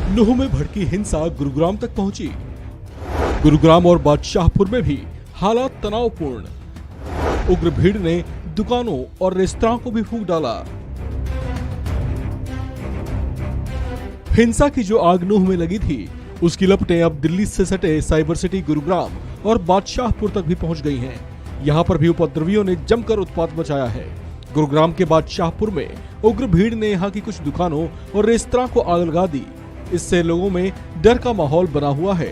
नूह में भड़की हिंसा गुरुग्राम तक पहुंची। गुरुग्राम और बादशाहपुर में भी हालात तनावपूर्ण। उग्र भीड़ ने दुकानों और रेस्तरां को भी फूंक डाला। हिंसा की जो आग नूह में लगी थी, उसकी लपटें अब दिल्ली से सटे साइबर सिटी गुरुग्राम और बादशाहपुर तक भी पहुंच गई हैं। यहां पर भी उपद्रवियों ने जमकर उत्पात मचाया है। गुरुग्राम के बादशाहपुर में उग्र भीड़ ने यहां की कुछ दुकानों और रेस्तरां को आग लगा दी। इससे लोगों में डर का माहौल बना हुआ है।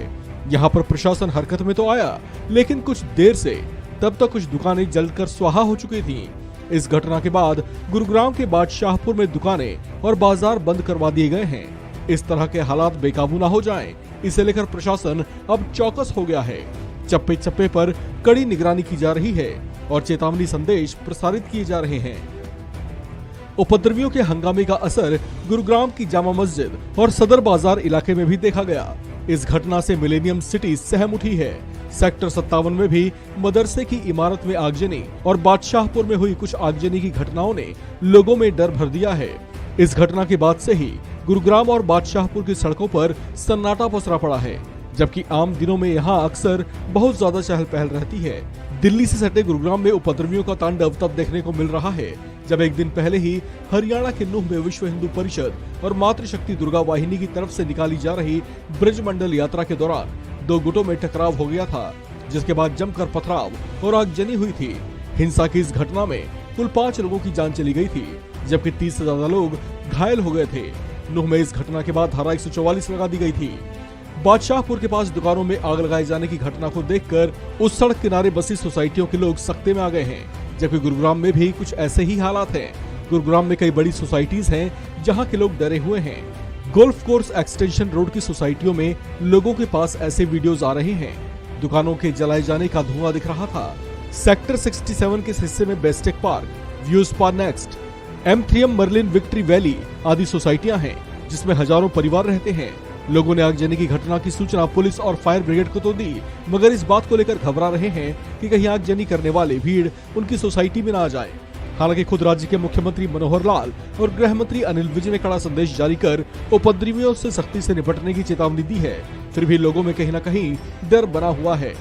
यहां पर प्रशासन हरकत में तो आया, लेकिन कुछ देर से तब तक कुछ दुकानें जलकर स्वाहा हो चुकी थीं। इस घटना के बाद गुरुग्राम के बादशाहपुर में दुकानें और बाजार बंद करवा दिए गए हैं। इस तरह के हालात बेकाबू ना हो जाएं, इसे लेकर प्रशासन अब चौकस हो गया है। चप्पे चप्पे पर कड़ी निगरानी की जा रही है और चेतावनी संदेश प्रसारित किए जा रहे हैं। उपद्रवियों के हंगामे का असर गुरुग्राम की जामा मस्जिद और सदर बाजार इलाके में भी देखा गया। इस घटना से मिलेनियम सिटी सहम उठी है। सेक्टर 57 में भी मदरसे की इमारत में आगजनी और बादशाहपुर में हुई कुछ आगजनी की घटनाओं ने लोगों में डर भर दिया है। इस घटना के बाद से ही गुरुग्राम और बादशाहपुर की सड़कों पर सन्नाटा पसरा पड़ा है, जबकि आम दिनों में यहाँ अक्सर बहुत ज्यादा चहल पहल रहती है। दिल्ली से सटे गुरुग्राम में उपद्रवियों का तांडव तब देखने को मिल रहा है जब एक दिन पहले ही हरियाणा के नूह में विश्व हिंदू परिषद और मातृशक्ति दुर्गा वाहिनी की तरफ से निकाली जा रही ब्रजमंडल यात्रा के दौरान दो गुटों में टकराव हो गया था, जिसके बाद जमकर पथराव और आगजनी हुई थी। हिंसा की इस घटना में कुल 5 लोगों की जान चली गई थी, जबकि 30 से ज्यादा लोग घायल हो गए थे। नूह में इस घटना के बाद धारा 144 लगा दी गई थी। बादशाहपुर के पास दुकानों में आग लगाए जाने की घटना को देखकर उस सड़क किनारे बसी सोसाइटियों के लोग सख्ते में आ गए हैं, जबकि गुरुग्राम में भी कुछ ऐसे ही हालात हैं। गुरुग्राम में कई बड़ी सोसाइटीज हैं जहां के लोग डरे हुए हैं। गोल्फ कोर्स एक्सटेंशन रोड की सोसाइटियों में लोगों के पास ऐसे वीडियोज आ रहे हैं। दुकानों के जलाए जाने का धुआं दिख रहा था। सेक्टर 67 के हिस्से में Bestech park, view spa next, M3M Merlin victory valley आदि सोसाइटियां हैं, जिसमें हजारों परिवार रहते हैं। लोगों ने आगजनी की घटना की सूचना पुलिस और फायर ब्रिगेड को तो दी, मगर इस बात को लेकर घबरा रहे हैं कि कहीं आगजनी करने वाले भीड़ उनकी सोसाइटी में ना आ जाए। हालांकि खुद राज्य के मुख्यमंत्री मनोहर लाल और गृह मंत्री अनिल विज ने कड़ा संदेश जारी कर उपद्रवियों से सख्ती से निपटने की चेतावनी दी है। फिर भी लोगों में कहीं न कहीं डर बना हुआ है।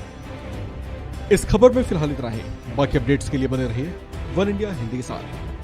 इस खबर में फिलहाल इतना ही। बाकी अपडेट्स के लिए बने रहिए वन इंडिया हिंदी के साथ।